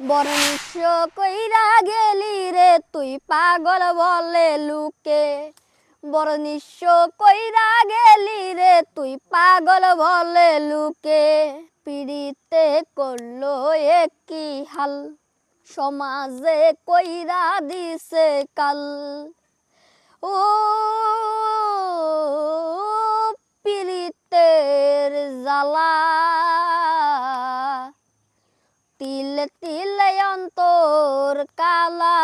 বড় নিঃস্ব কইরা গেলি রে তুই পাগল বলে লুকে। বড় নিঃস্ব কইরা গেলি রে তুই পাগল বলে লুকে। পিড়িতে করলো একই হাল, সমাজে কইরা দিছে কাল। ও পিড়িতের জ্বালা, তিলে তিলে অন্তর কালা।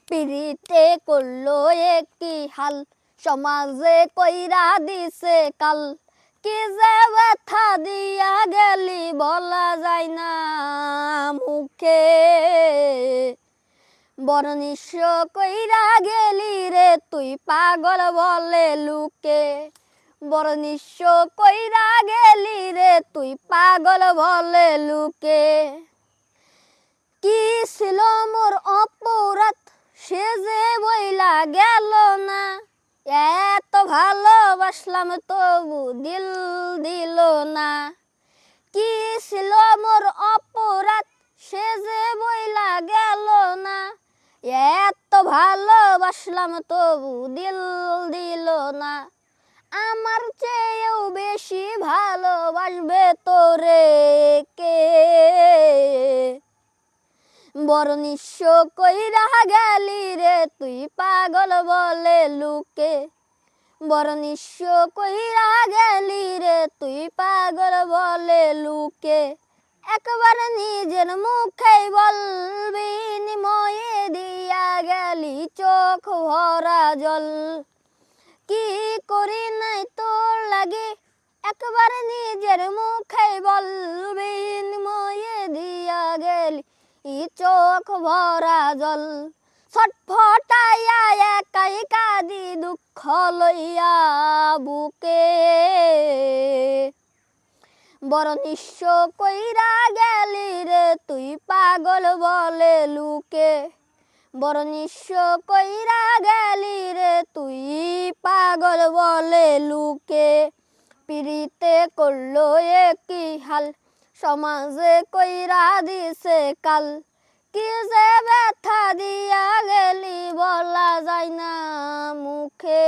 পিড়িতে করলো একই হাল, সমাজে কইরা দিছে কাল। কি যে ব্যথা দিয়া গেলি বলা যায় না মুখে। বড় নিঃস্ব কইরা গেলি রে তুই পাগল বলে লুকে। বড় নিঃস্ব কইরা গেলি রে তুই পাগল বলে লুকে। কি ছিল মোর অপরাধ সে যে বইলা গেল না। এত ভালোবাসলাম তবু দিল দিল না। কি ছিল মোর অপরাধ সে যে বইলা গেল না। এত ভালোবাসলাম তবু দিল দিল না। আমার চেয়েও বেশি ভালোবাসবে তোরে কে। বড় নিঃস্ব কইরা গেলি রে তুই পাগল বলে লুকে। বড় নিঃস্ব কইরা গেলি রে তুই পাগল বলে লুকে। একবার নিজের মুখেই বলবি নিময়ে দিয়া গেলি চোখ ভরা জল। কি করি নাই তোর লাগে একবার নিজের মুখেই বলবি নিময়ে দিয়া গেলি চোখ ভরা জল। ছটফটাইয়া একাই কাঁদি দুঃখ লইয়া বুকে। বড় নিঃস্ব কইরা গেলি রে তুই পাগল বলে লুকে। বড় নিঃস্ব কইরা গেলি রে তুই পাগল বলে লুকে। পিড়িতে করলো একই হাল, সমাজে কইরা দিছে কাল। কি যে ব্যথা দিয়া গেলি বলা যায় না মুখে।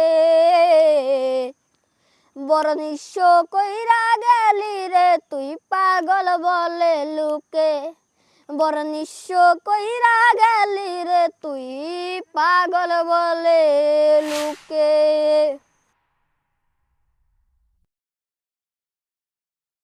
বড় নিঃস্ব কইরা গেলি রে তুই পাগল বলে লুকে। বড় নিঃস্ব কইরা গেলি রে তুই পাগল বলে লুকে।